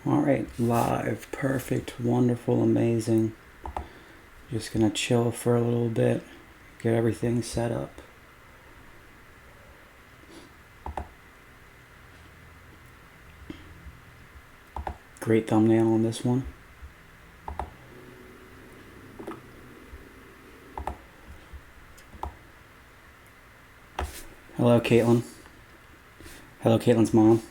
All right, live, perfect, wonderful, amazing. Just gonna chill for a little bit, get everything set up. Great thumbnail on this one. Hello, Caitlin. Hello, Caitlin's mom.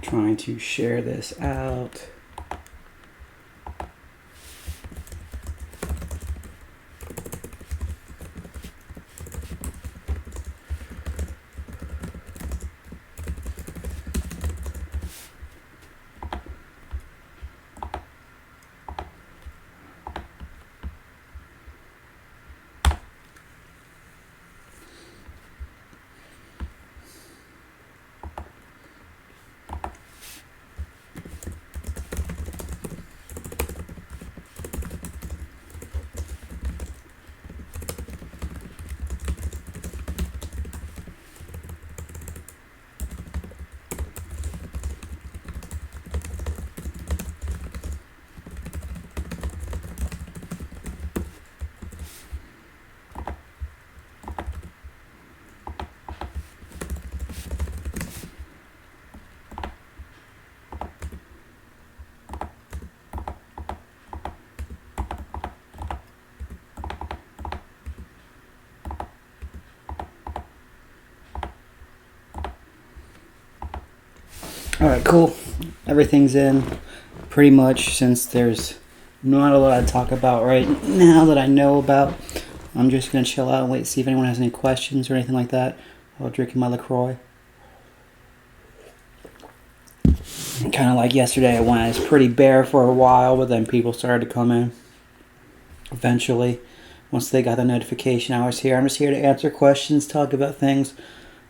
Trying to share this out. Alright, cool. Everything's in pretty much, since there's not a lot to talk about right now that I know about. I'm just going to chill out and wait to see if anyone has any questions or anything like that while drinking my LaCroix. Kind of like yesterday when I was pretty bare for a while, but then people started to come in. Eventually, once they got the notification I was here. I'm just here to answer questions, talk about things,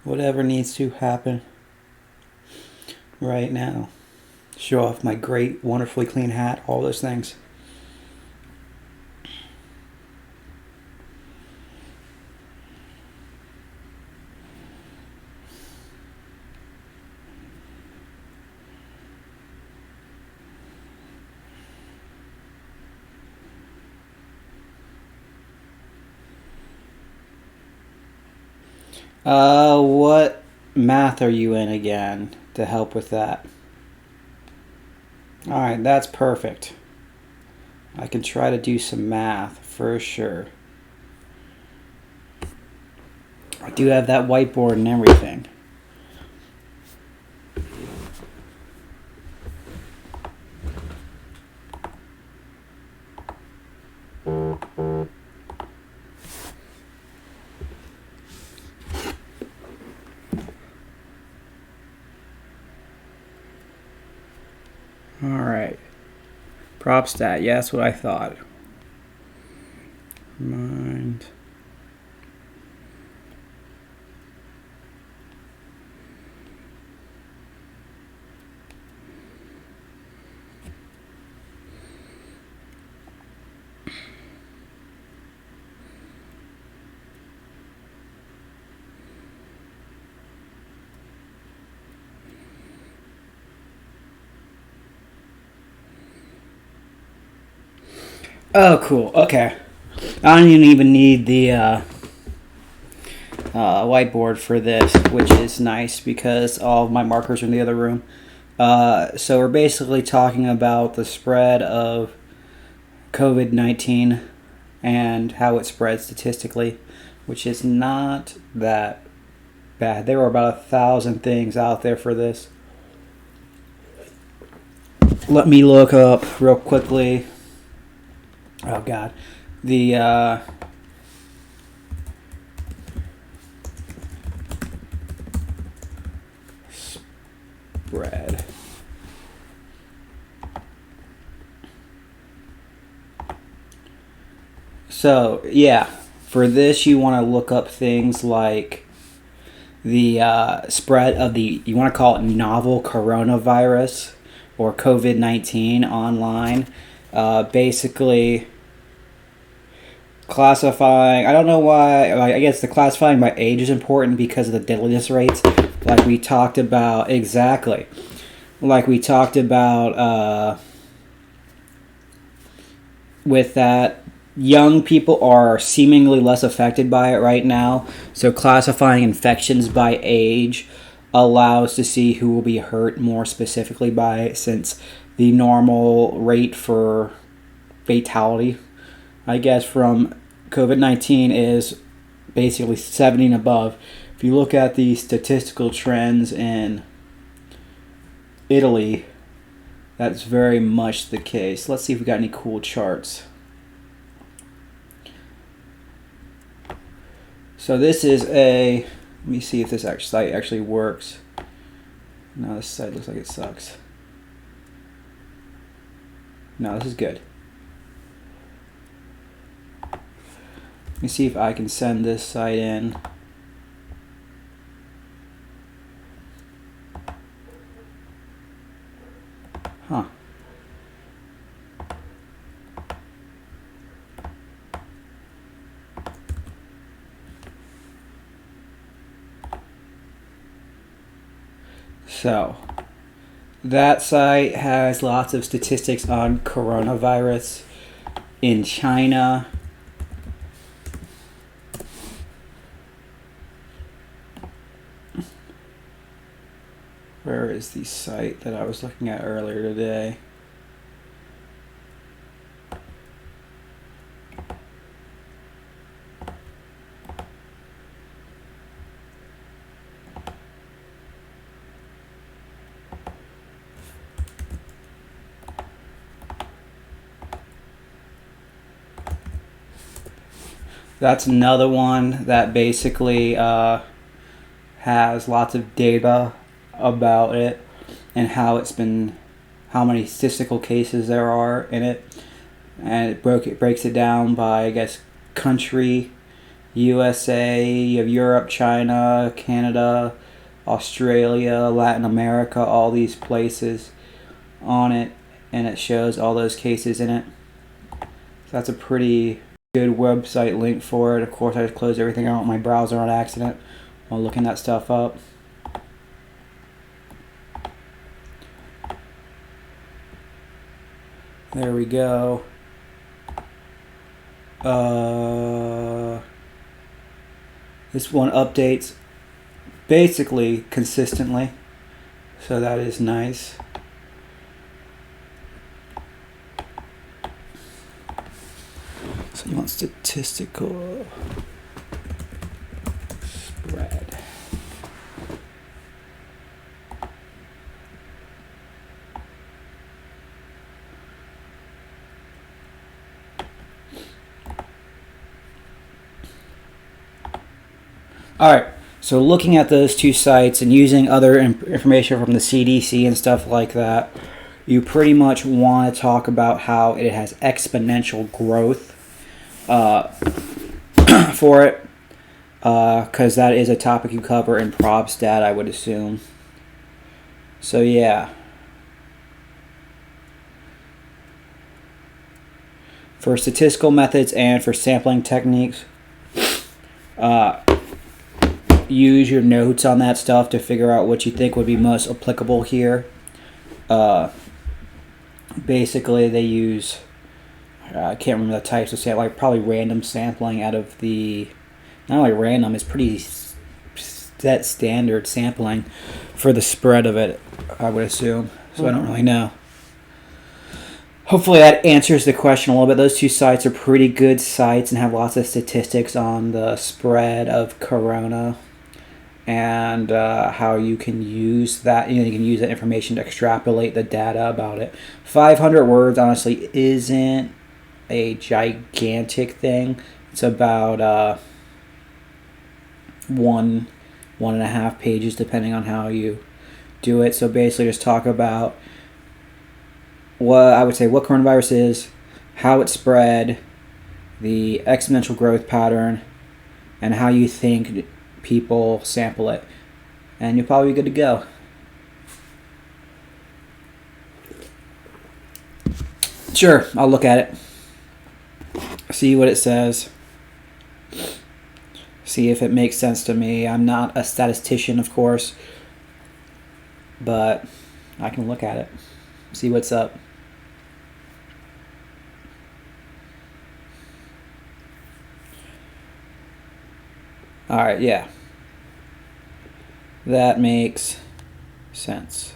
whatever needs to happen right now. Show off my great, wonderfully clean hat, all those things. What math are you in again to help with that? Alright, that's perfect. I can try to do some math for sure. I do have that whiteboard and everything. Alright. Prop stat. Yeah, that's what I thought. Mind. Oh, cool. Okay. I don't even need the whiteboard for this, which is nice because all of my markers are in the other room. So we're basically talking about the spread of COVID-19 and how it spreads statistically, which is not that bad. There were about 1,000 things out there for this. Let me look up real quickly. Oh God, the spread. So yeah, for this you want to look up things like the spread of you want to call it novel coronavirus or COVID-19 online. Basically classifying, I don't know why, I guess the classifying by age is important because of the deadliness rates, like we talked about. Exactly. like we talked about with that, young people are seemingly less affected by it right now. So classifying infections by age allows to see who will be hurt more specifically by it, since the normal rate for fatality, I guess, from COVID-19 is basically 70 and above. If you look at the statistical trends in Italy, that's very much the case. Let's see if we got any cool charts. So this is let me see if this site actually works. No, this site looks like it sucks. No, this is good. Let me see if I can send this site in. Huh. So, that site has lots of statistics on coronavirus in China. Where is the site that I was looking at earlier today? That's another one that basically has lots of data about it and how many statistical cases there are in it, and it breaks it down by, I guess, country. USA, you have Europe, China, Canada, Australia, Latin America, all these places on it, and it shows all those cases in it. So that's a pretty good website link for it. Of course, I just closed everything out on my browser on accident while looking that stuff up. There we go. This one updates basically consistently, so that is nice. So you want statistical spread. Alright, so looking at those two sites and using other information from the CDC and stuff like that, you pretty much want to talk about how it has exponential growth for it, because that is a topic you cover in ProbStat, I would assume. So yeah. For statistical methods and for sampling techniques, use your notes on that stuff to figure out what you think would be most applicable here. Basically, they use, I can't remember the types of sampling, like probably random sampling out of the, not only random, it's pretty set standard sampling for the spread of it, I would assume. So I don't really know. Hopefully that answers the question a little bit. Those two sites are pretty good sites and have lots of statistics on the spread of corona and how you can use that. You can use that information to extrapolate the data about it. 500 words, honestly, isn't a gigantic thing. It's about 1.5 pages, depending on how you do it. So basically, just talk about what coronavirus is, how it spread, the exponential growth pattern, and how you think people sample it. And you'll probably be good to go. Sure, I'll look at it. See what it says. See if it makes sense to me. I'm not a statistician, of course, but I can look at it, see what's up. Alright, yeah. That makes sense.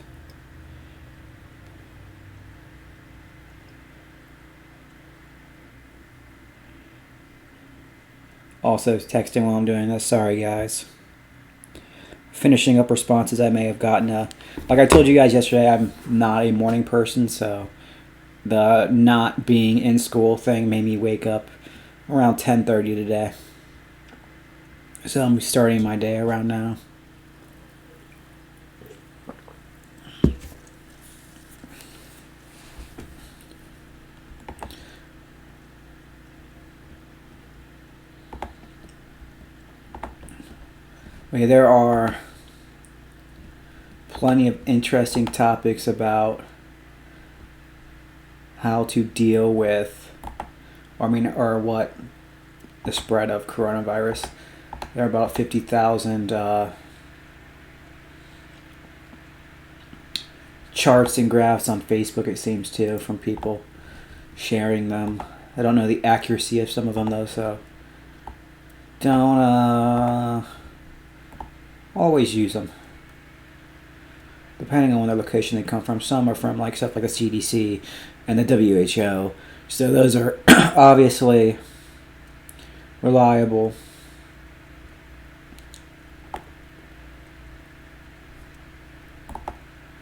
Also texting while I'm doing this. Sorry, guys. Finishing up responses I may have gotten. Like I told you guys yesterday, I'm not a morning person, so the not being in school thing made me wake up around 10:30 today. So I'm starting my day around now. Okay, there are plenty of interesting topics about how to deal with, or what the spread of coronavirus. There are about 50,000 charts and graphs on Facebook, it seems, too, from people sharing them. I don't know the accuracy of some of them, though, so don't always use them. Depending on the location they come from. Some are from like stuff like the CDC and the WHO. So those are obviously reliable.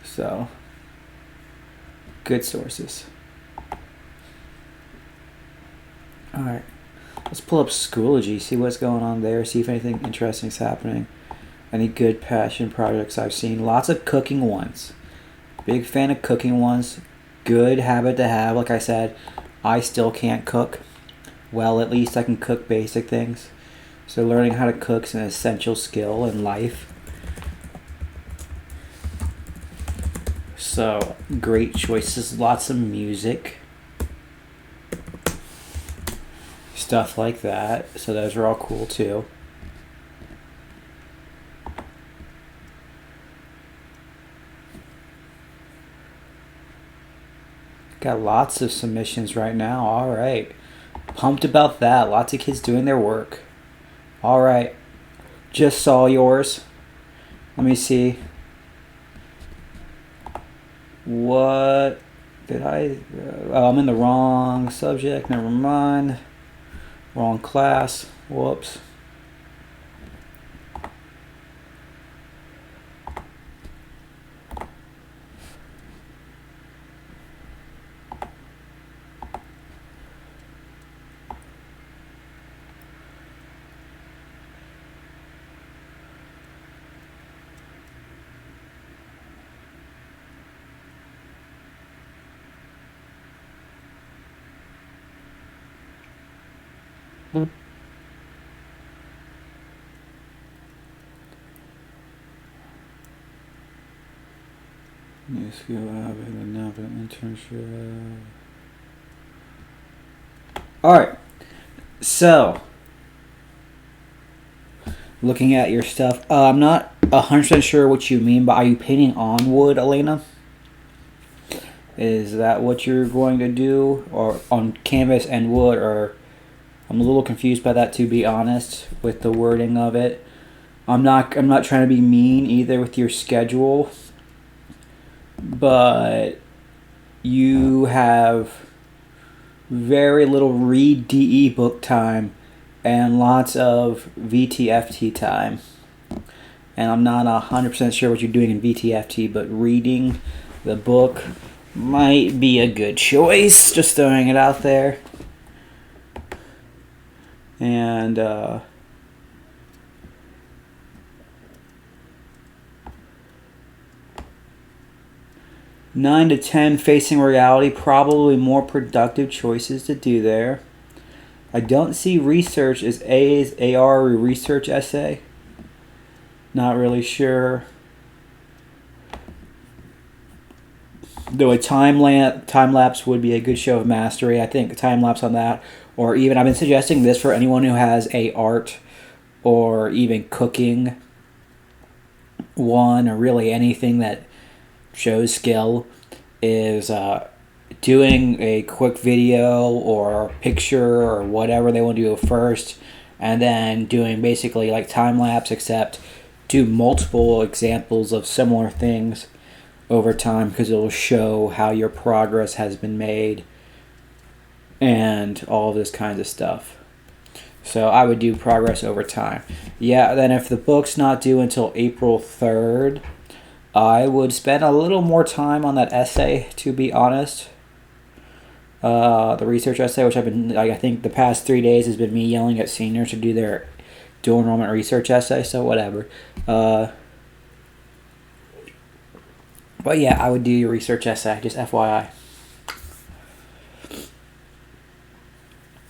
So, good sources. Alright. Let's pull up Schoology, see what's going on there, see if anything interesting is happening. Any good passion projects I've seen. Lots of cooking ones. Big fan of cooking ones. Good habit to have. Like I said, I still can't cook. Well, at least I can cook basic things. So learning how to cook is an essential skill in life. So, great choices. Lots of music. Stuff like that. So those are all cool too. Got lots of submissions right now. Alright. Pumped about that. Lots of kids doing their work. Alright. Just saw yours. Let me see. What did I... oh, I'm in the wrong subject. Never mind. Wrong class. Whoops. New skill habit and now an internship. Alright. So, looking at your stuff, I'm not 100% sure what you mean, but are you painting on wood, Elena? Is that what you're going to do? Or on canvas and wood? Or I'm a little confused by that, to be honest, with the wording of it. I'm not trying to be mean either with your schedule, but you have very little read DE book time and lots of VTFT time. And I'm not 100% sure what you're doing in VTFT, but reading the book might be a good choice. Just throwing it out there. And 9 to 10 facing reality, probably more productive choices to do there. I don't see research as A's AR research essay. Not really sure. Though a time lapse would be a good show of mastery. I think a time lapse on that, or even I've been suggesting this for anyone who has a art or even cooking one, or really anything that shows skill is doing a quick video or picture or whatever they want to do first, and then doing basically like time lapse, except do multiple examples of similar things over time, because it will show how your progress has been made and all of this kinds of stuff. So I would do progress over time. Yeah, then if the book's not due until April 3rd, I would spend a little more time on that essay, to be honest. The research essay, which I've been, like, I think the past 3 days has been me yelling at seniors to do their dual enrollment research essay, so whatever. But yeah, I would do your research essay, just FYI.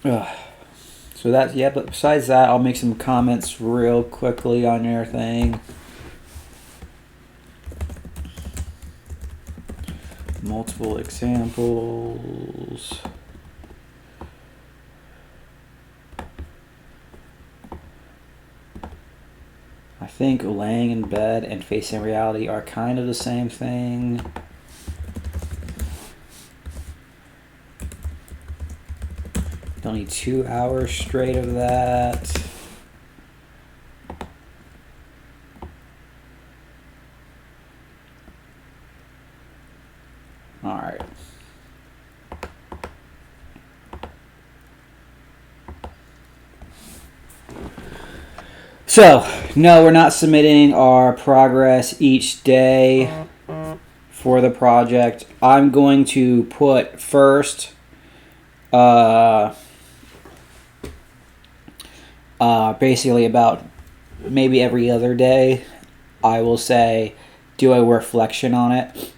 So that's, yeah, but besides that, I'll make some comments real quickly on your thing. Multiple examples. I think laying in bed and facing reality are kind of the same thing. Don't need 2 hours straight of that. All right. So, no, we're not submitting our progress each day for the project. I'm going to put first basically about maybe every other day, I will say, do a reflection on it.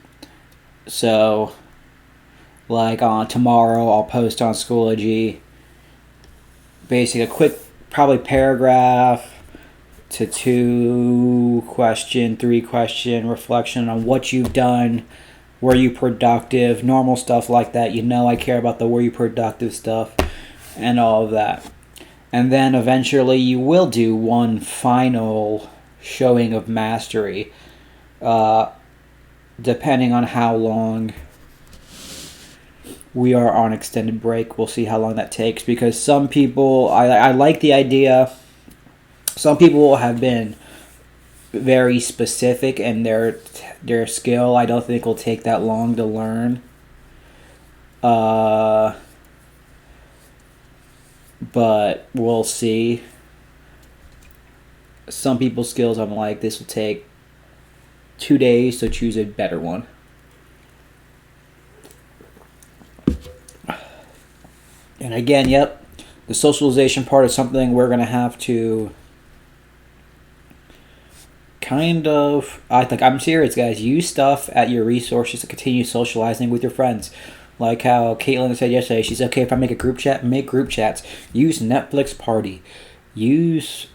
So, like on tomorrow, I'll post on Schoology basically a quick, probably paragraph to 2-question, 3-question reflection on what you've done. Were you productive? Normal stuff like that. You know I care about the were you productive stuff and all of that. And then eventually you will do one final showing of mastery, depending on how long we are on extended break. We'll see how long that takes, because some people, I like the idea. Some people have been very specific in their skill. I don't think will take that long to learn. But we'll see. Some people's skills, I'm like, this will take 2 days to choose a better one. And again, yep, the socialization part is something we're going to have to kind of, I'm serious, guys, use stuff at your resources to continue socializing with your friends. Like how Caitlin said yesterday, she's okay if I make a group chat, make group chats. Use Netflix Party. Use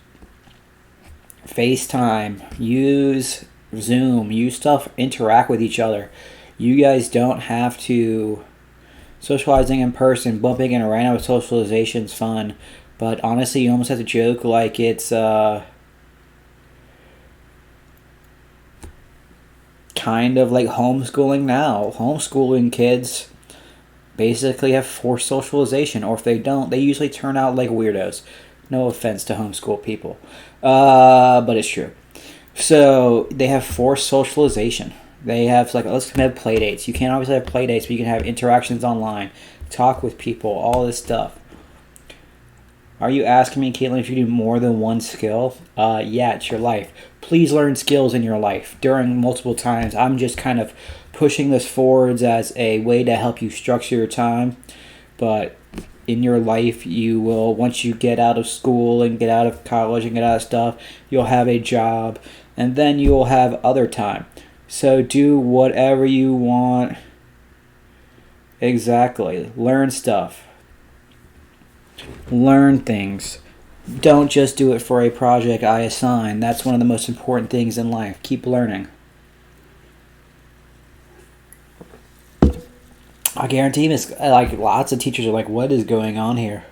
FaceTime. Use Zoom. Use stuff, interact with each other. You guys don't have to, socializing in person, bumping in around with socialization's fun. But honestly, you almost have to joke like it's kind of like homeschooling now. Homeschooling kids basically have forced socialization, or if they don't, they usually turn out like weirdos. No offense to homeschool people, but it's true. So they have forced socialization. They have, like, let's have play dates. You can't obviously have play dates, but you can have interactions online, talk with people, all this stuff. Are you asking me, Caitlin, if you do more than one skill? Yeah, it's your life. Please learn skills in your life during multiple times. I'm just kind of pushing this forwards as a way to help you structure your time. But in your life, you will, once you get out of school and get out of college and get out of stuff, you'll have a job, and then you'll have other time. So do whatever you want. Exactly. Learn stuff. Learn things. Don't just do it for a project I assign. That's one of the most important things in life. Keep learning. I guarantee this, like, lots of teachers are like, what is going on here?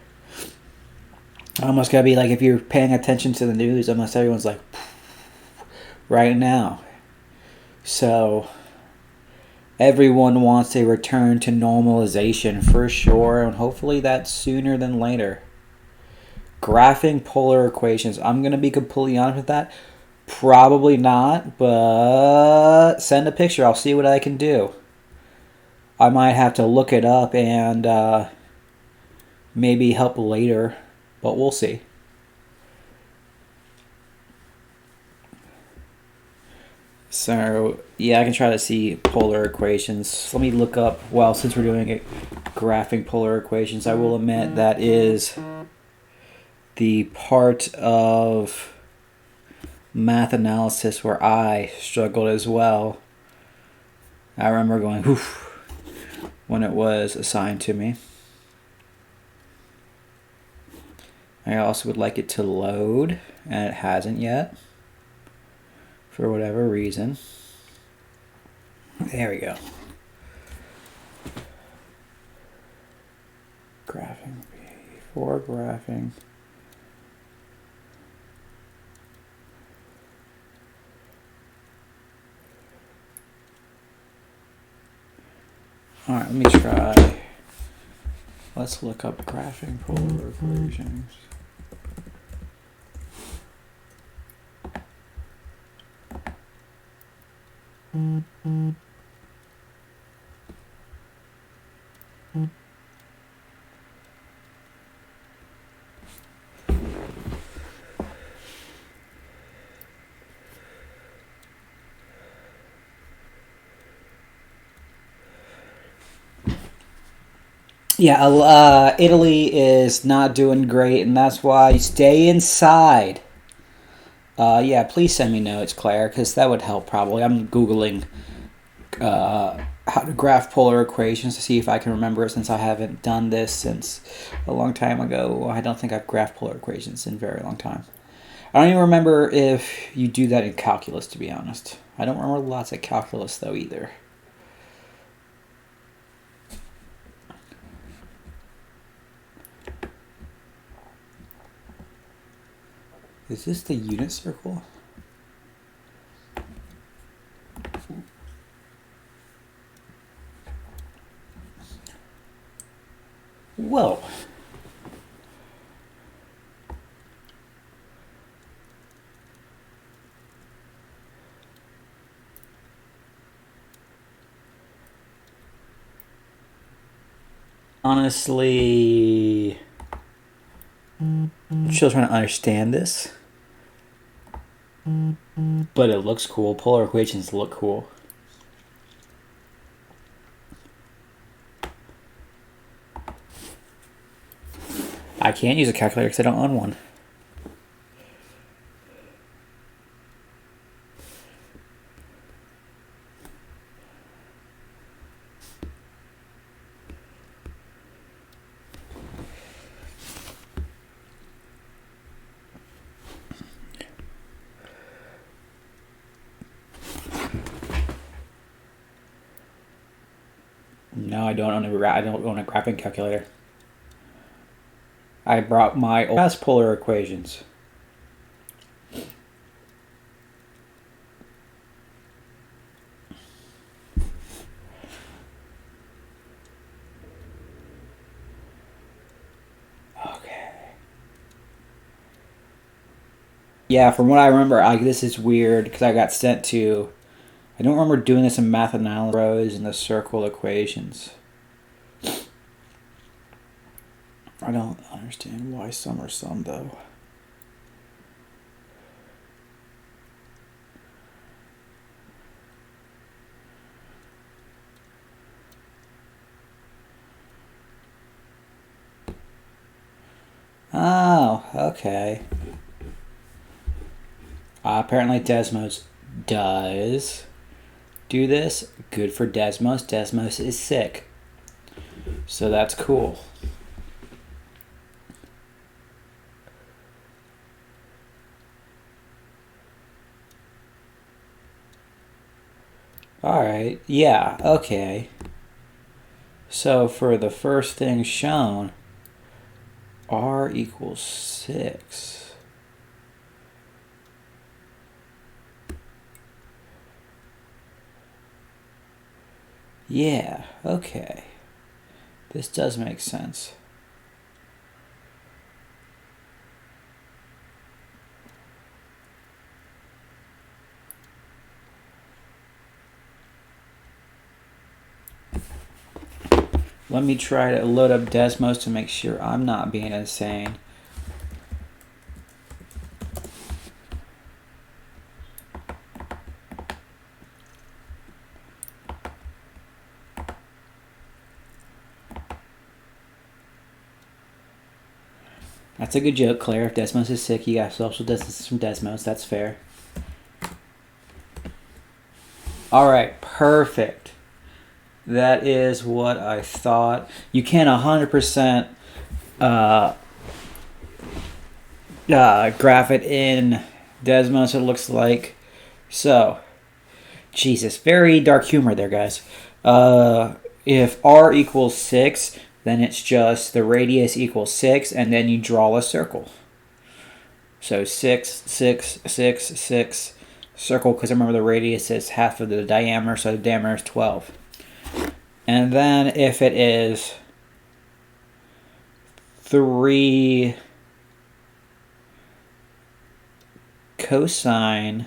Almost gotta be like, if you're paying attention to the news, almost everyone's like, right now. So, Everyone wants a return to normalization for sure, and hopefully that's sooner than later. Graphing polar equations. I'm going to be completely honest with that. Probably not, but send a picture. I'll see what I can do. I might have to look it up and maybe help later, but we'll see. So, yeah, I can try to see polar equations. Let me look up, well, since we're doing it, graphing polar equations, I will admit that is the part of math analysis where I struggled as well. I remember going, oof, when it was assigned to me. I also would like it to load, and it hasn't yet, for whatever reason. There we go. Graphing, before graphing. Alright, let me try. Let's look up graphing polar equations. Yeah, Italy is not doing great, and that's why stay inside. Yeah, please send me notes, Claire, because that would help probably. I'm Googling how to graph polar equations to see if I can remember it, since I haven't done this since a long time ago. I don't think I've graphed polar equations in a very long time. I don't even remember if you do that in calculus, to be honest. I don't remember lots of calculus, though, either. Is this the unit circle? Whoa. Honestly, I'm still trying to understand this. But it looks cool. Polar equations look cool. I can't use a calculator because I don't own one. No, I don't own a graphing calculator. I brought my old polar equations. Okay. Yeah, from what I remember, this is weird because I got sent to. I don't remember doing this in math analysis rows and the circle equations. I don't understand why some are some, though. Oh, okay. Apparently Desmos does do this. Good for Desmos. Desmos is sick. So that's cool. Alright, yeah, okay. So for the first thing shown, r equals 6. Yeah, okay. This does make sense. Let me try to load up Desmos to make sure I'm not being insane. That's a good joke, Claire. If Desmos is sick, you got social distance from Desmos. That's fair. Alright, perfect. That is what I thought. You can't 100% graph it in Desmos, it looks like. So, Jesus, very dark humor there, guys. If r equals 6, then it's just the radius equals 6, and then you draw a circle. So 6, 6, 6, 6, circle, because remember the radius is half of the diameter, so the diameter is 12. And then if it is 3 cosine,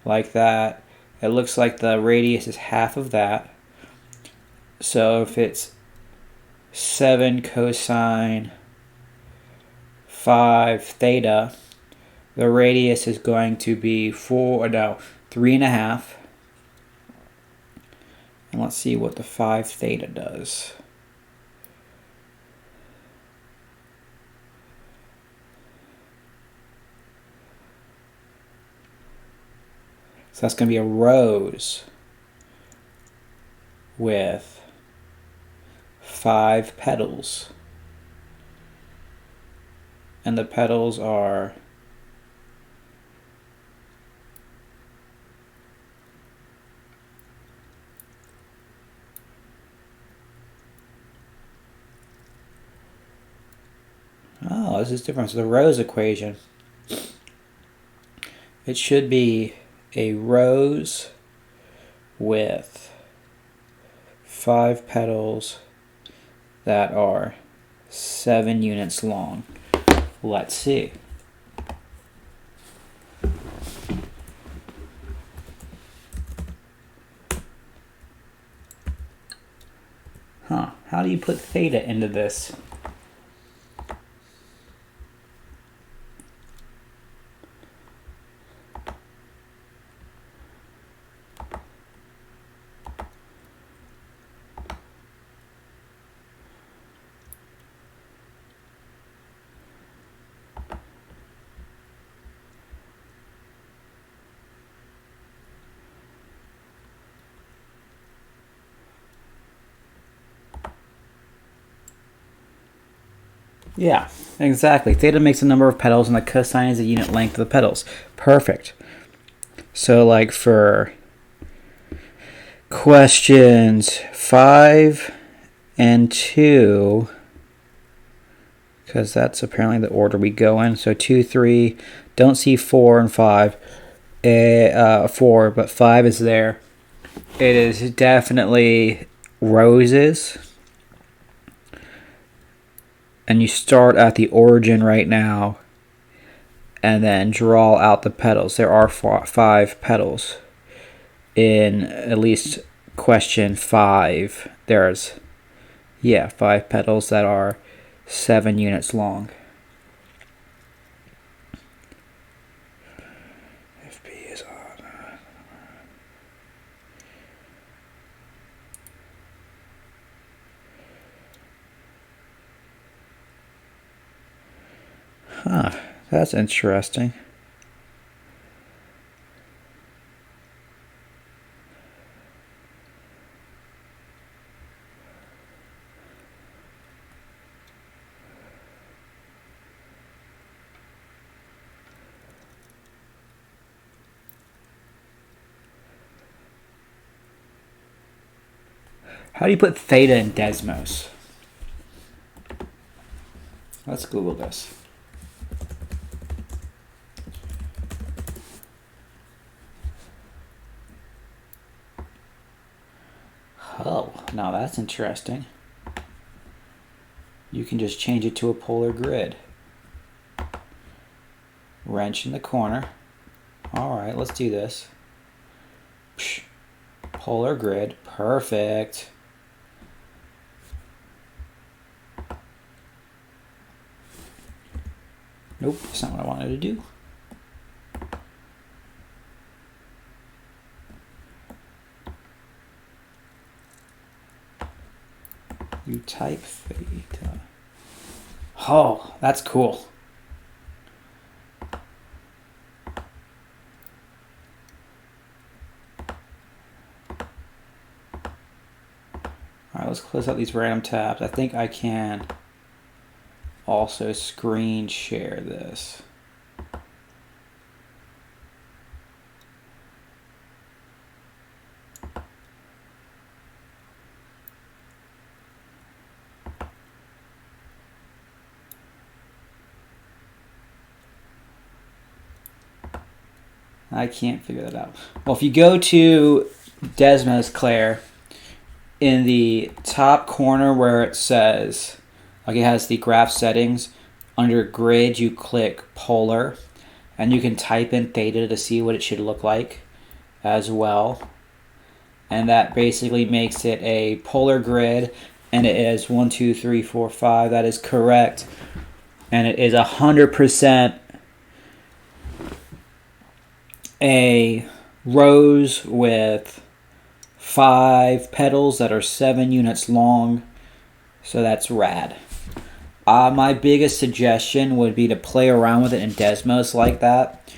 like that, it looks like the radius is half of that. So if it's 7 cosine 5 theta, the radius is going to be 3.5. And let's see what the 5 theta does. So that's going to be a rose with 5 petals. And the petals are oh, this is different. So the rose equation, it should be a rose with 5 petals that are 7 units long. Let's see. How do you put theta into this? Yeah, exactly. Theta makes the number of petals and the cosine is the unit length of the petals. Perfect. So like for questions 5 and 2, because that's apparently the order we go in. So 2, 3, don't see 4 and 5. 4, but 5 is there. It is definitely roses. And you start at the origin right now and then draw out the petals. There are 5 petals in at least question 5. There's 5 petals that are 7 units long. If P is on. That's interesting. How do you put theta in Desmos? Let's Google this. Now that's interesting. You can just change it to a polar grid. Wrench in the corner. Alright, let's do this. Psh. Polar grid. Perfect. Nope, that's not what I wanted to do. You type theta. Oh, that's cool. Alright, let's close out these random tabs. I think I can also screen share this. I can't figure that out. Well, if you go to Desmos, Claire, in the top corner where it says, like it has the graph settings, under grid you click polar, and you can type in theta to see what it should look like as well. And that basically makes it a polar grid, and it is 1, 2, 3, 4, 5. That is correct. And it is 100% a rose with 5 petals that are 7 units long. So that's rad. My biggest suggestion would be to play around with it in Desmos like that.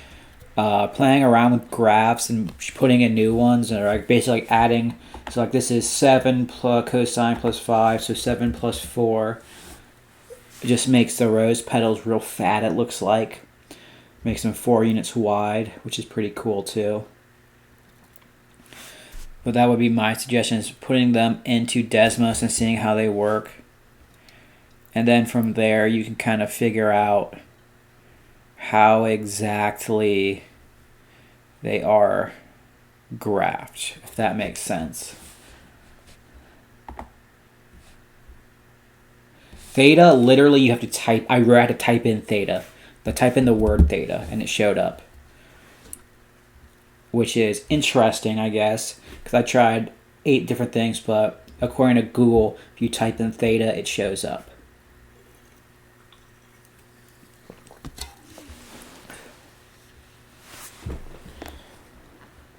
Playing around with graphs and putting in new ones, or like basically like adding. So like this is 7 plus cosine plus 5, so 7 plus 4. It just makes the rose petals real fat, it looks like. Makes them 4 units wide, which is pretty cool too. But that would be my suggestion, is putting them into Desmos and seeing how they work. And then from there you can kind of figure out how exactly they are graphed, if that makes sense. Theta, literally you have to type, I had to type in theta. Type in the word theta and it showed up. Which is interesting, I guess, because I tried 8 different things, but according to Google, if you type in theta, it shows up.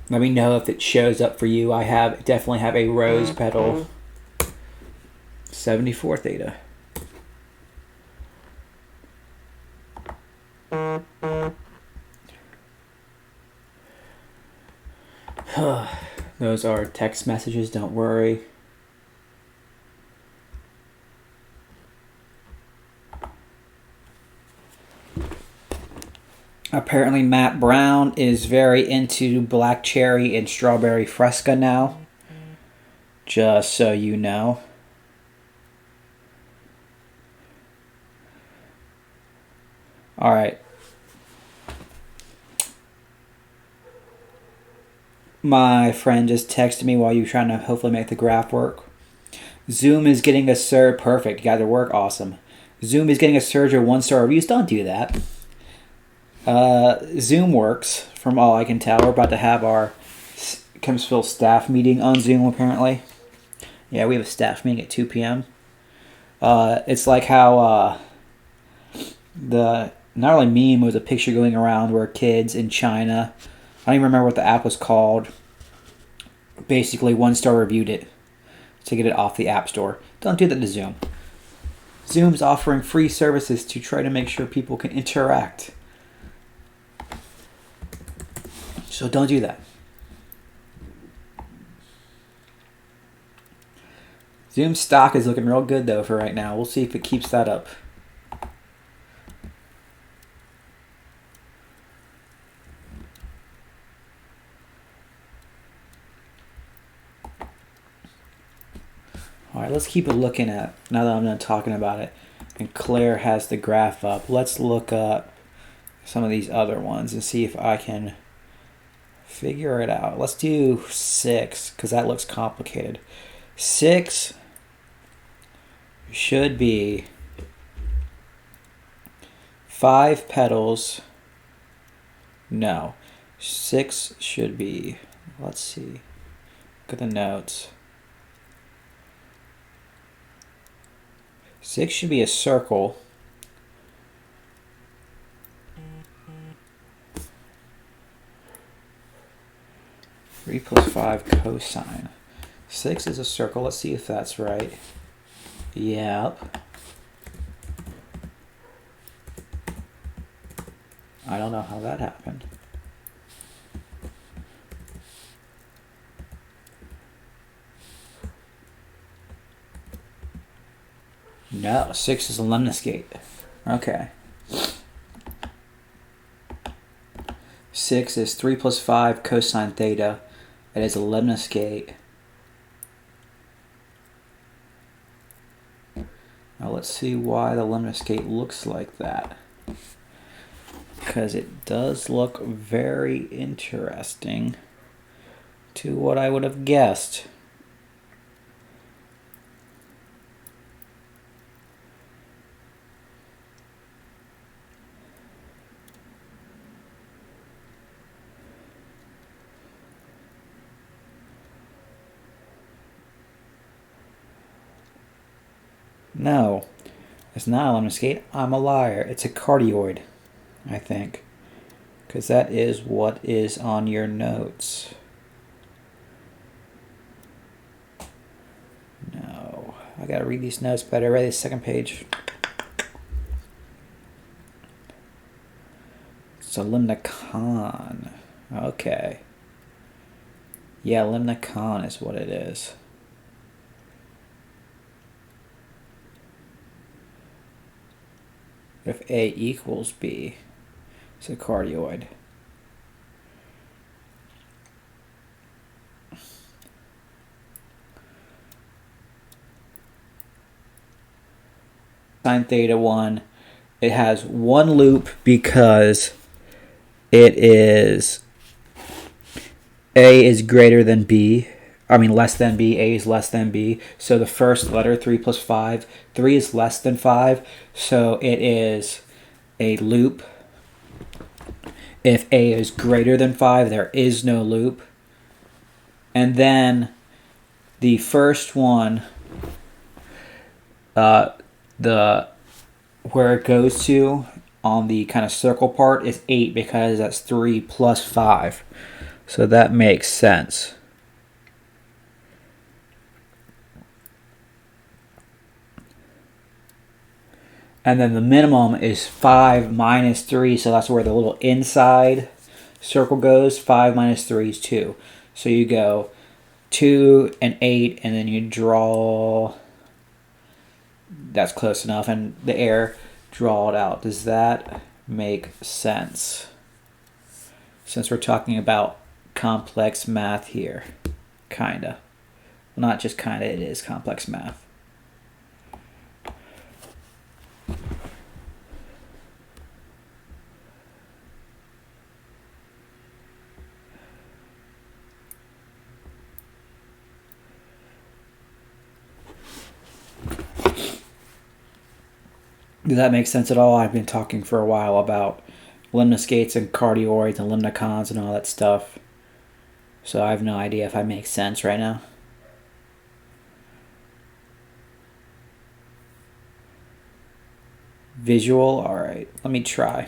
Let me know if it shows up for you. I definitely have a rose petal 74 theta. Those are text messages, don't worry. Apparently Matt Brown is very into black cherry and strawberry fresca now. Just so you know. Alright. My friend just texted me while you were trying to hopefully make the graph work. Zoom is getting a surge. Perfect. You got to work. Awesome. Zoom is getting a surge of 1-star reviews. Don't do that. Zoom works, from all I can tell. We're about to have our Chemsville staff meeting on Zoom, apparently. Yeah, we have a staff meeting at 2 p.m. It's like how the not only meme, was a picture going around where kids in China, I don't even remember what the app was called, basically 1-star reviewed it to get it off the App Store. Don't do that to Zoom. Zoom's offering free services to try to make sure people can interact. So don't do that. Zoom stock is looking real good though for right now. We'll see if it keeps that up. Alright, let's keep looking at, now that I'm done talking about it, and Claire has the graph up, let's look up some of these other ones and see if I can figure it out. Let's do 6, because that looks complicated. 6 should be 5 petals. No. 6 should be, let's see. Look at the notes. 6 should be a circle. Three plus 5 cosine. 6 is a circle. Let's see if that's right. Yep. I don't know how that happened. No, 6 is a lemniscate. Okay. 6 is 3 plus 5 cosine theta. It is a lemniscate. Now let's see why the lemniscate looks like that. Because it does look very interesting to what I would have guessed. No, it's not a lemniscate. I'm a liar. It's a cardioid, I think. Because that is what is on your notes. No, I gotta read these notes better. Read the second page. It's a limnicon. Okay. Yeah, limnicon is what it is. If A equals B, it's a cardioid. Sine theta 1, it has one loop because it is A is greater than B. I mean less than B, A is less than B. So the first letter, 3 plus 5, 3 is less than 5. So it is a loop. If A is greater than 5, there is no loop. And then the first one, where it goes to on the kind of circle part is 8 because that's 3 plus 5. So that makes sense. And then the minimum is 5 minus 3, so that's where the little inside circle goes. 5 minus 3 is 2. So you go 2 and 8, and then you draw... That's close enough. And the air, draw it out. Does that make sense? Since we're talking about complex math here. Kinda. Well, not just kinda, it is complex math. Does that make sense at all? I've been talking for a while about lemniscates and cardioids and limnicons and all that stuff. So I have no idea if I make sense right now. Visual? Alright, let me try.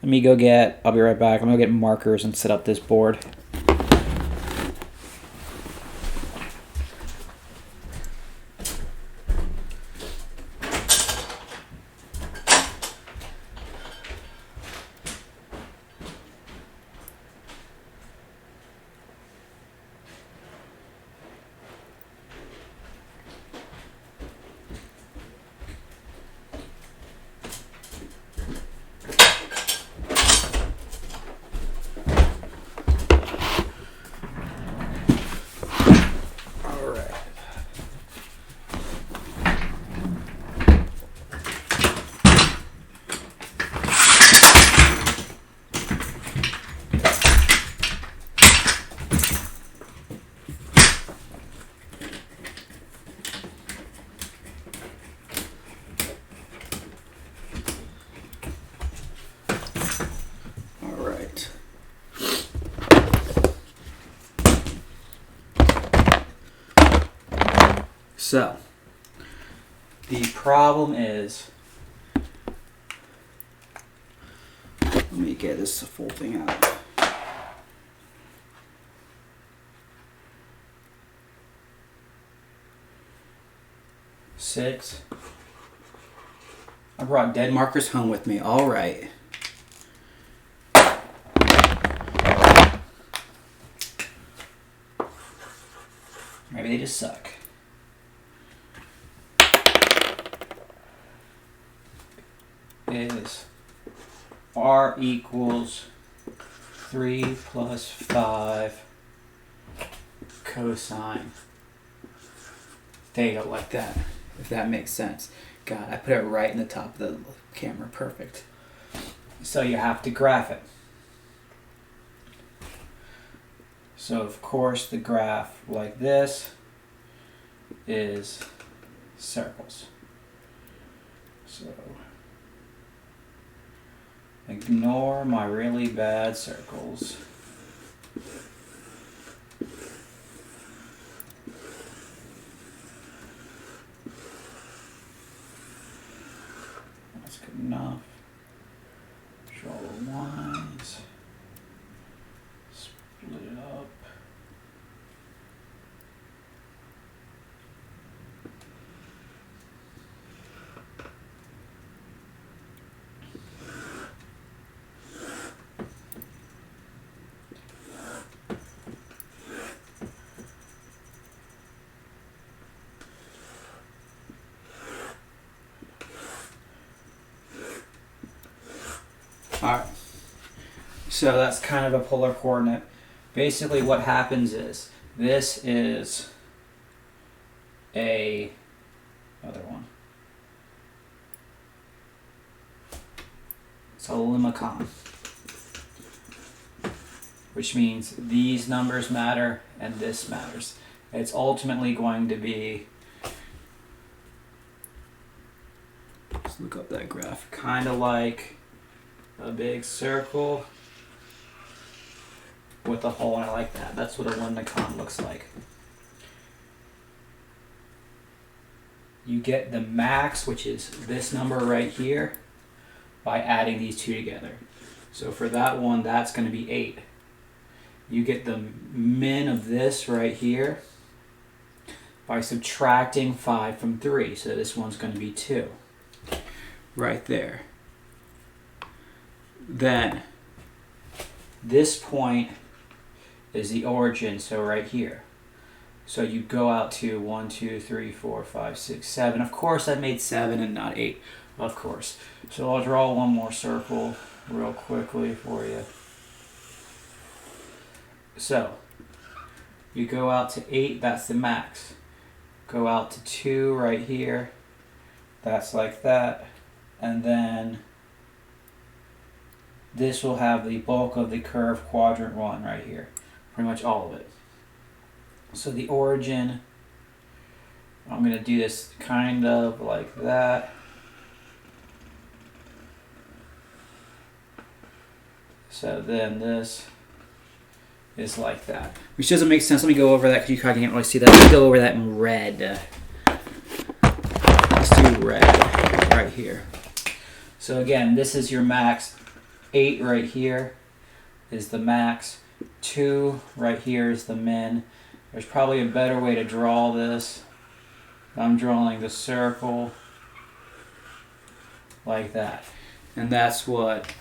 I'll be right back. I'm going to get markers and set up this board. So, the problem is, let me get this full thing out. Six. I brought dead markers home with me. All right. Maybe they just suck. Is R equals 3 plus 5 cosine theta, like that, if that makes sense. God, I put it right in the top of the camera. Perfect. So you have to graph it. So of course the graph like this is circles. So ignore my really bad circles. That's good enough. Draw the lines. Split it up. Alright, so that's kind of a polar coordinate. Basically what happens is, this is a, other one. It's a limicon, which means these numbers matter and this matters. It's ultimately going to be, let's look up that graph, kind of like a big circle with a hole, and I like that. That's what a limicon looks like. You get the max, which is this number right here, by adding these two together. So for that one, that's going to be 8. You get the min of this right here by subtracting 5 from 3. So this one's going to be 2. Right there. Then this point is the origin, so right here. So you go out to 1, 2, 3, 4, 5, 6, 7. Of course I made 7 and not 8, of course. So I'll draw one more circle real quickly for you. So you go out to 8, that's the max. Go out to 2 right here, that's like that. And then this will have the bulk of the curve quadrant 1 right here. Pretty much all of it. So the origin, I'm going to do this kind of like that. So then this is like that. Which doesn't make sense. Let me go over that because you kind of can't really see that. Let's go over that in red. Let's do red right here. So again, this is your max. 8 right here is the max. 2 right here is the min. There's probably a better way to draw this. I'm drawing the circle like that. And that's what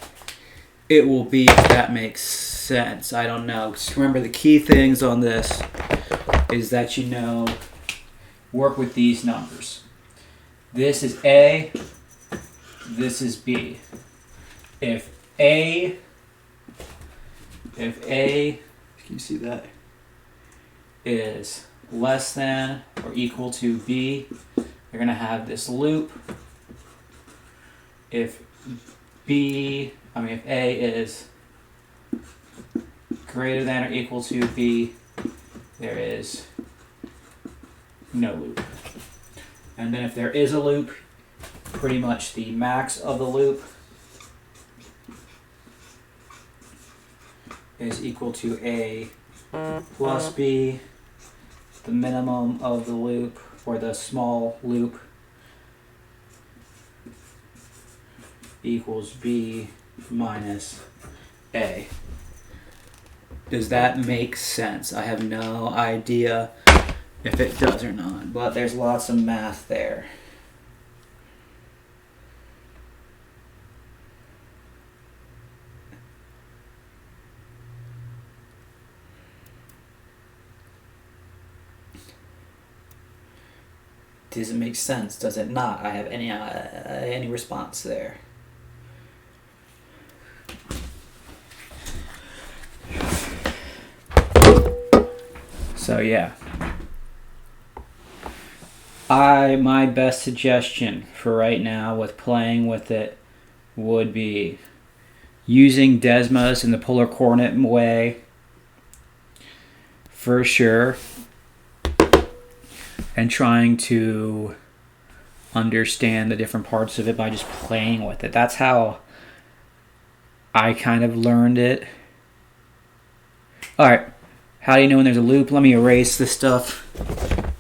it will be, if that makes sense. I don't know. Just remember the key things on this is that you know, work with these numbers. This is A, this is B. If A, can you see that, is less than or equal to B, you're going to have this loop. If A is greater than or equal to B, there is no loop. And then if there is a loop, pretty much the max of the loop is equal to A plus B. The minimum of the loop or the small loop, equals B minus A. Does that make sense? I have no idea if it does or not, but there's lots of math there. Does it make sense? Does it not? I have any response there. So yeah, my best suggestion for right now with playing with it would be using Desmos in the polar coordinate way for sure, and trying to understand the different parts of it by just playing with it. That's how I kind of learned it. Alright, how do you know when there's a loop? Let me erase this stuff.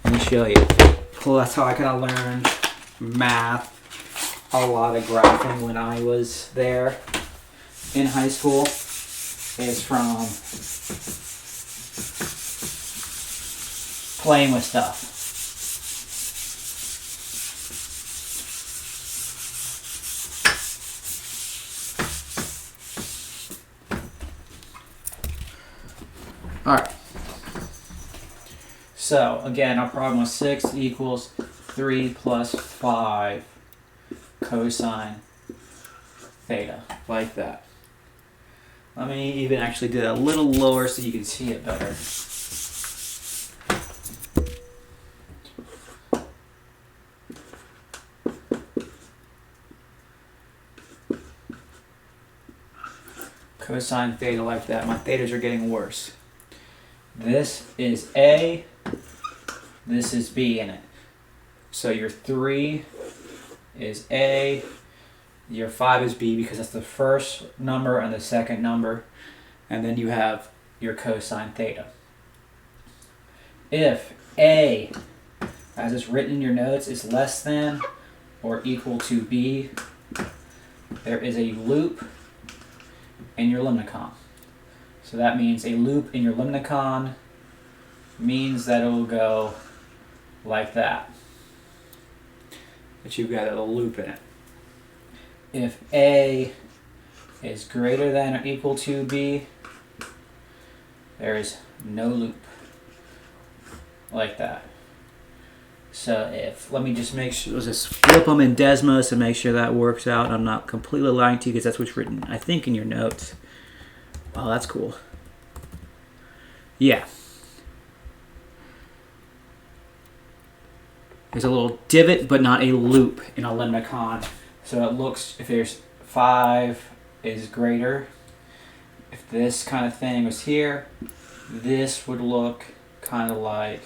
Let me show you. Well, that's how I kind of learned math, a lot of graphing when I was there in high school, is from playing with stuff. Alright. So, again, our problem was 6 equals 3 plus 5 cosine theta, like that. Let me even actually do it a little lower so you can see it better. Cosine theta like that. My thetas are getting worse. This is A, this is B in it. So your 3 is A, your 5 is B because that's the first number and the second number. And then you have your cosine theta. If A, as it's written in your notes, is less than or equal to B, there is a loop in your limnicon. So that means a loop in your limnicon means that it will go like that. But you've got a little loop in it. If A is greater than or equal to B, there is no loop. Like that. So if, let me just make sure, let's just flip them in Desmos and make sure that works out. I'm not completely lying to you because that's what's written, I think, in your notes. Oh, that's cool. Yeah. There's a little divot, but not a loop in a limnicon. So it looks, if there's 5 is greater, if this kind of thing was here, this would look kind of like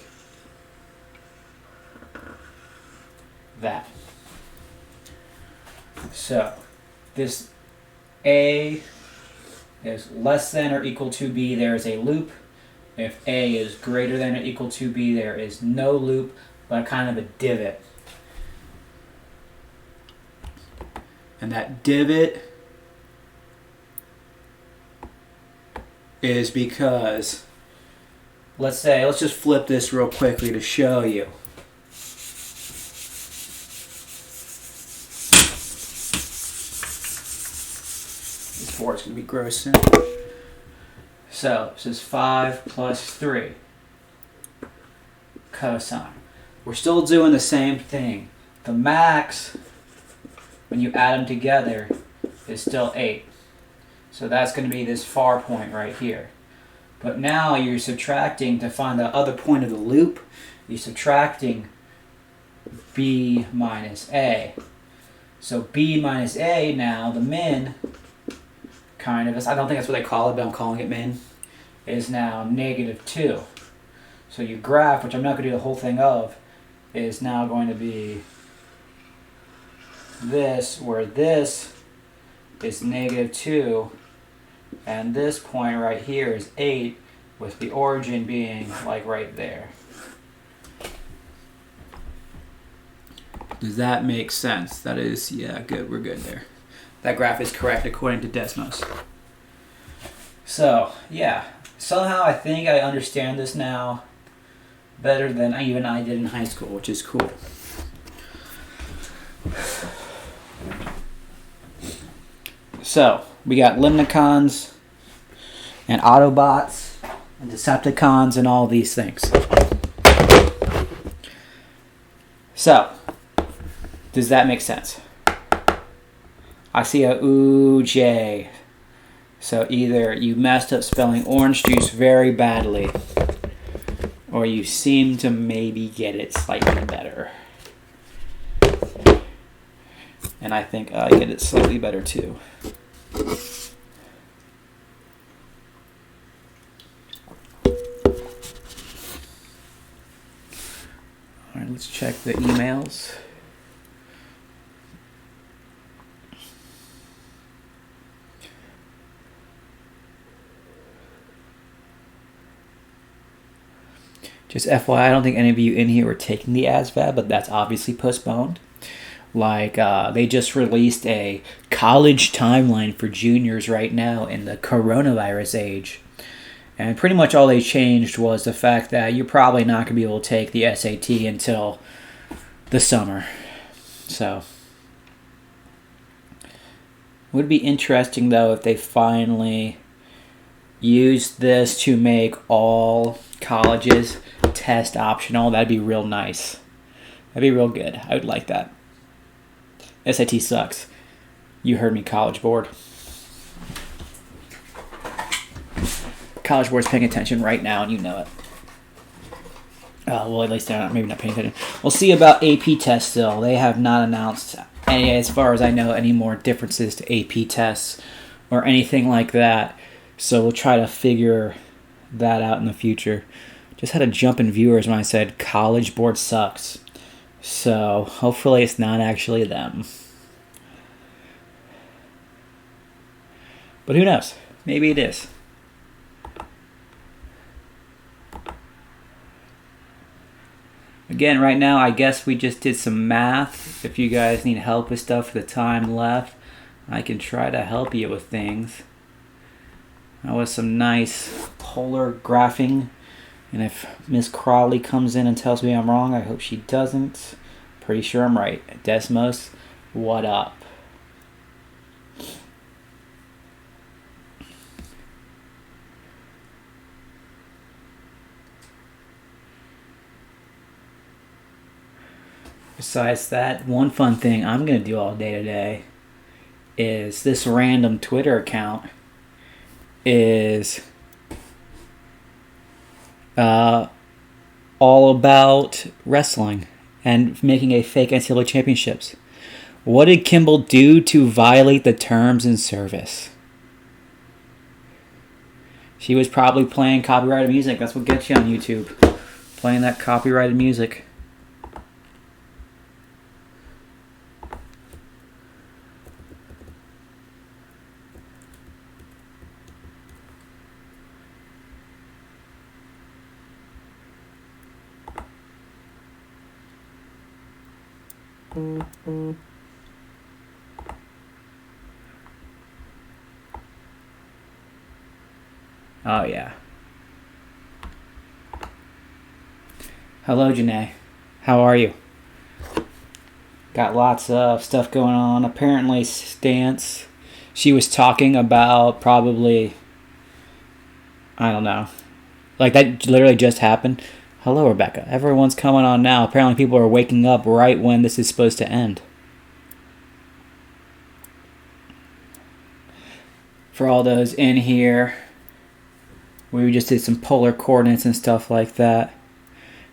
that. So this A is less than or equal to B, there is a loop. If A is greater than or equal to B, there is no loop, but kind of a divot. And that divot is because, let's just flip this real quickly to show you. This board's going to be gross soon. So, this is 5 plus 3 cosine. We're still doing the same thing. The max, when you add them together, is still 8. So that's going to be this far point right here. But now you're subtracting to find the other point of the loop. You're subtracting B minus A. So B minus A now, the min, kind of, I don't think that's what they call it, but I'm calling it min, is now -2. So your graph, which I'm not going to do the whole thing of, is now going to be this, where this is -2, and this point right here is 8, with the origin being like right there. Does that make sense? That is, yeah, good. We're good there. That graph is correct according to Desmos. So, yeah. Somehow I think I understand this now better than even I did in high school, which is cool. So, we got Limnicons and Autobots and Decepticons and all these things. So, does that make sense? I see a ooh J. So either you messed up spelling orange juice very badly, or you seem to maybe get it slightly better. And I think I get it slightly better too. All right, let's check the emails. Just FYI, I don't think any of you in here are taking the ASVAB, but that's obviously postponed. Like, they just released a college timeline for juniors right now in the coronavirus age. And pretty much all they changed was the fact that you're probably not going to be able to take the SAT until the summer. So, it would be interesting, though, if they finally used this to make all colleges test optional. That'd be real nice. That'd be real good. I would like that. SAT sucks. You heard me, College Board. College Board's paying attention right now, and you know it. Well, at least they're not, maybe not paying attention. We'll see about AP tests still. They have not announced, any, as far as I know, any more differences to AP tests or anything like that. So we'll try to figure that out in the future. Just had a jump in viewers when I said College Board sucks. So hopefully it's not actually them. But who knows? Maybe it is. Again, right now, I guess we just did some math. If you guys need help with stuff for the time left, I can try to help you with things. That was some nice polar graphing. And if Miss Crawley comes in and tells me I'm wrong, I hope she doesn't. Pretty sure I'm right. Desmos, what up? Besides that, one fun thing I'm going to do all day today is this random Twitter account is all about wrestling and making a fake NCAA championships. What did Kimball do to violate the terms in service? She was probably playing copyrighted music. That's what gets you on YouTube. Playing that copyrighted music. Oh, yeah. Hello, Janae. How are you? Got lots of stuff going on. Apparently, Stance, she was talking about probably, I don't know. Like, that literally just happened. Hello, Rebecca. Everyone's coming on now. Apparently, people are waking up right when this is supposed to end. For all those in here, we just did some polar coordinates and stuff like that.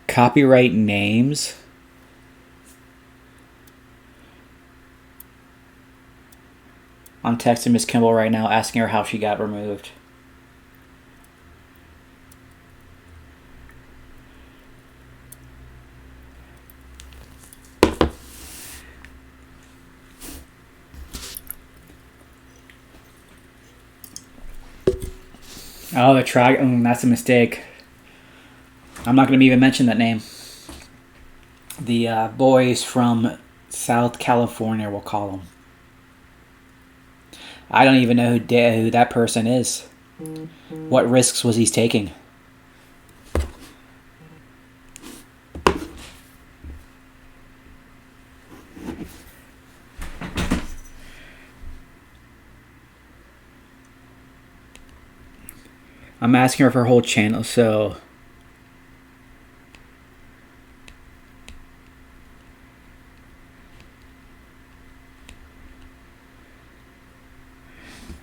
Copyright names. I'm texting Miss Kimball right now asking her how she got removed. Oh, that's a mistake. I'm not going to even mention that name. The boys from South California, we'll call them. I don't even know who that person is. What risks was he taking? I'm asking her for her whole channel, so...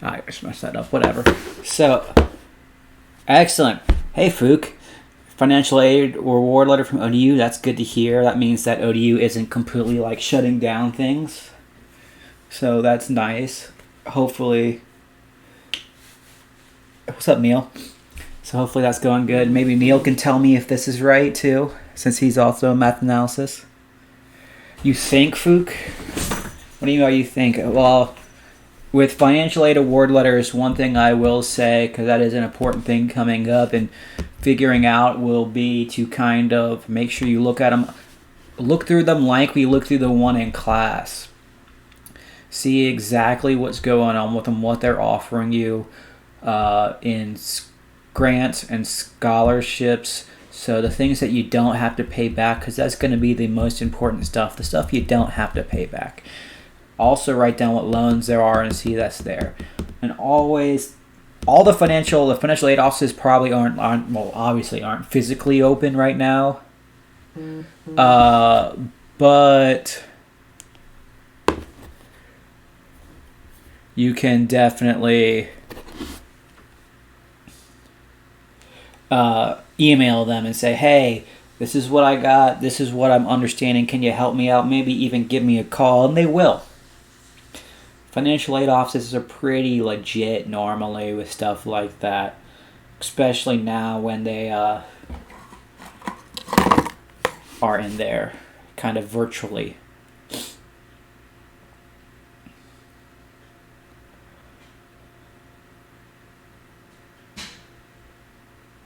I just messed that up. Whatever. So, excellent. Hey, Fook. Financial aid reward letter from ODU. That's good to hear. That means that ODU isn't completely like shutting down things. So that's nice. Hopefully. What's up, Neil? So hopefully that's going good. Maybe Neil can tell me if this is right too, since he's also a math analysis. You think, Fook? What do you think? Well, with financial aid award letters, one thing I will say, because that is an important thing coming up and figuring out, will be to kind of make sure you look at them, look through them like we look through the one in class. See exactly what's going on with them, what they're offering you in grants and scholarships. So the things that you don't have to pay back, because that's going to be the most important stuff, the stuff you don't have to pay back. Also write down what loans there are and see that's there. And always, all the financial aid offices probably obviously aren't physically open right now. But you can definitely email them and say, hey, this is what I got, this is what I'm understanding, can you help me out? Maybe even give me a call, and they will. Financial aid offices are pretty legit normally with stuff like that, especially now when they are in there kind of virtually.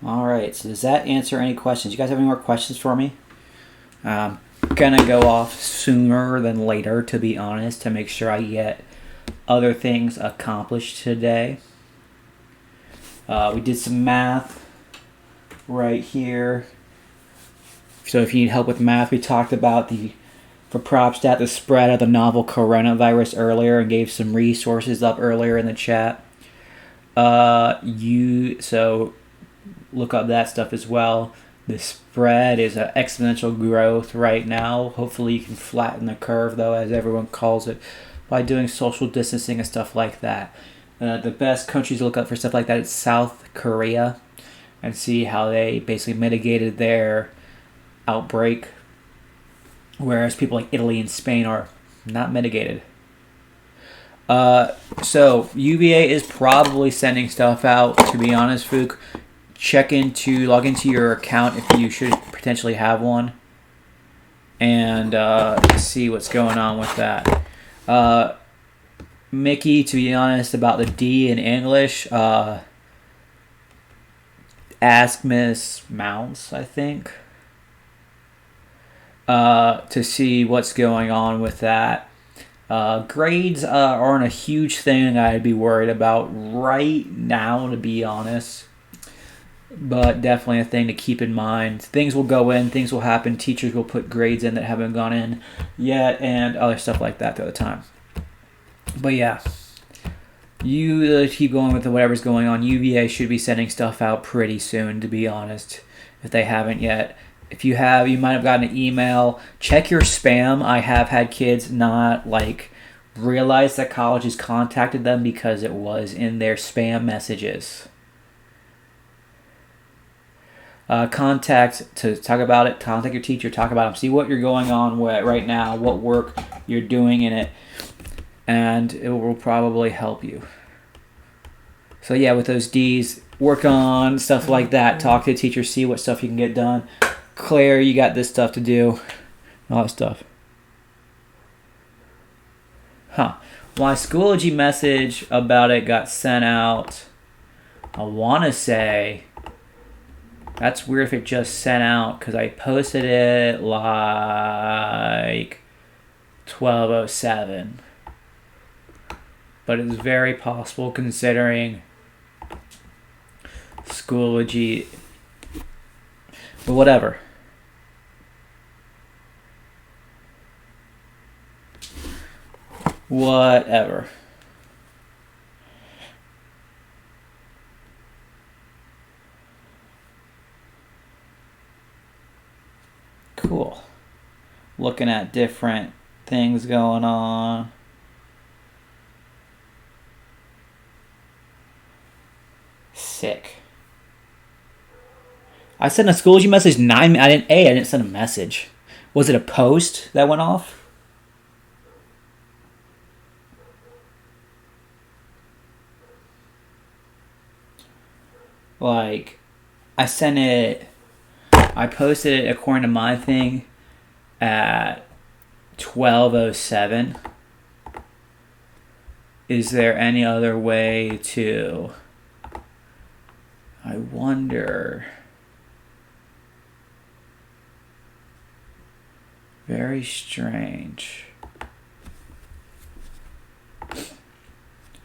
Alright, so does that answer any questions? You guys have any more questions for me? Gonna go off sooner than later, to be honest, to make sure I get other things accomplished today. We did some math right here. So if you need help with math, we talked about for PropStat, the spread of the novel coronavirus earlier and gave some resources up earlier in the chat. So look up that stuff as well. The spread is an exponential growth right now. Hopefully you can flatten the curve, though, as everyone calls it, by doing social distancing and stuff like that. The best countries to look up for stuff like that is South Korea, and see how they basically mitigated their outbreak, whereas people like Italy and Spain are not mitigated. So UVA is probably sending stuff out, to be honest, Fook. Log into your account if you should potentially have one, and see what's going on with that. Mickey, to be honest, about the D in English, ask Miss Mounts, I think, to see what's going on with that. Grades aren't a huge thing I'd be worried about right now, to be honest, but definitely a thing to keep in mind. Things will go in, things will happen, teachers will put grades in that haven't gone in yet, and other stuff like that throughout the time. But yeah, you keep going with whatever's going on. UVA should be sending stuff out pretty soon, to be honest, if they haven't yet. If you have, you might have gotten an email. Check your spam. I have had kids not realize that colleges contacted them because it was in their spam messages. Contact to talk about it. Contact your teacher. Talk about them. See what you're going on with right now. What work you're doing in it, and it will probably help you. So yeah, with those D's, work on stuff like that. Talk to the teacher. See what stuff you can get done. Claire, you got this stuff to do. All that stuff. My Schoology message about it got sent out. I want to say. That's weird if it just sent out, because I posted it 12:07. But it's very possible considering Schoology. But whatever. Whatever. Cool. Looking at different things going on. Sick. I sent a Schoology message I didn't send a message. Was it a post that went off? Like, I posted it according to my thing at 12:07. Is there any other way to... I wonder... Very strange.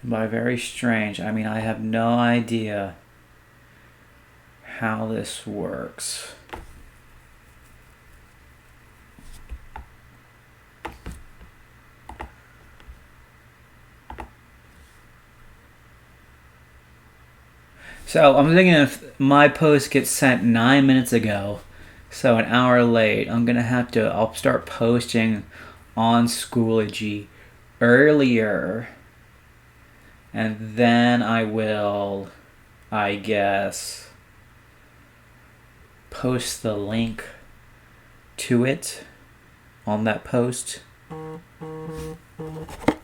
By very strange, I mean I have no idea how this works. So I'm thinking if my post gets sent 9 minutes ago, so an hour late, I'll start posting on Schoology earlier, and then I will, I guess, post the link to it on that post,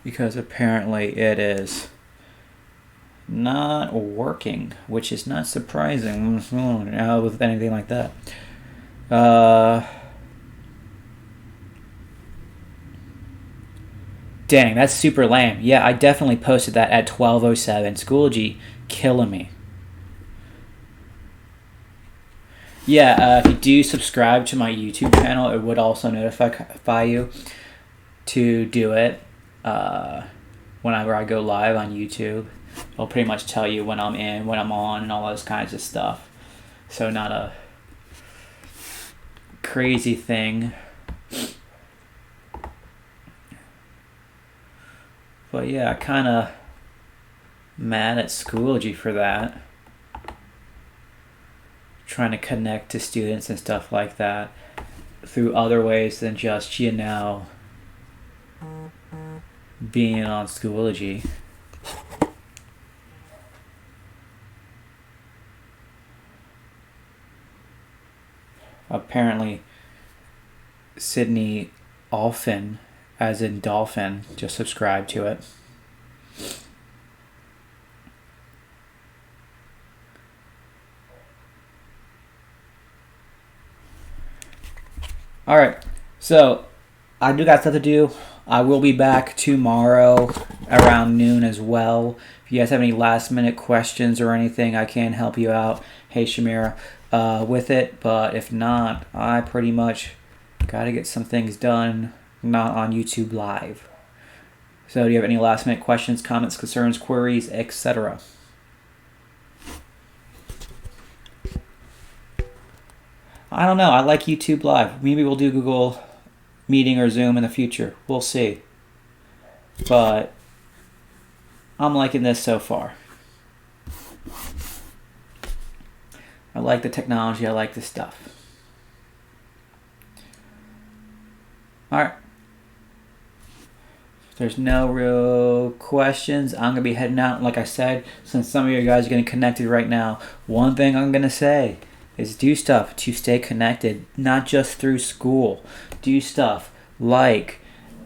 because apparently it is not working, which is not surprising with anything like that. Dang, that's super lame. Yeah, I definitely posted that at 12:07. Schoology killing me. Yeah, if you do subscribe to my YouTube channel, it would also notify you to do it whenever I go live on YouTube. It'll pretty much tell you when I'm in, when I'm on, and all those kinds of stuff. So not a crazy thing. But yeah, kind of mad at Schoology for that. Trying to connect to students and stuff like that through other ways than just, being on Schoology. Apparently, Sydney Alphin, as in dolphin, just subscribed to it. Alright, so I do got stuff to do. I will be back tomorrow around noon as well. If you guys have any last minute questions or anything, I can help you out. Hey Shamira, with it. But if not, I pretty much got to get some things done, not on YouTube Live. So do you have any last minute questions, comments, concerns, queries, etc.? I don't know. I like YouTube Live. Maybe we'll do Google Meeting or Zoom in the future. We'll see. But I'm liking this so far. I like the technology. I like the stuff. Alright. If there's no real questions, I'm going to be heading out. Like I said, since some of you guys are getting connected right now, one thing I'm going to say is do stuff to stay connected, not just through school. Do stuff like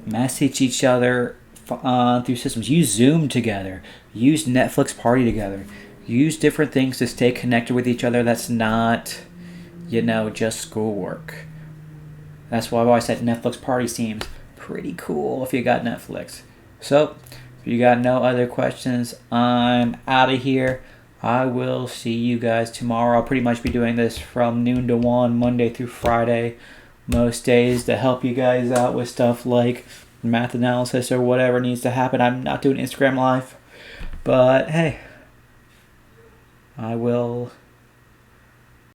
message each other through systems. Use Zoom together. Use Netflix Party together. Use different things to stay connected with each other that's not, just schoolwork. That's why I said Netflix Party seems pretty cool if you got Netflix. So, if you got no other questions, I'm out of here. I will see you guys tomorrow. I'll pretty much be doing this from noon to 1, Monday through Friday, most days, to help you guys out with stuff like math analysis or whatever needs to happen. I'm not doing Instagram Live. But hey, I will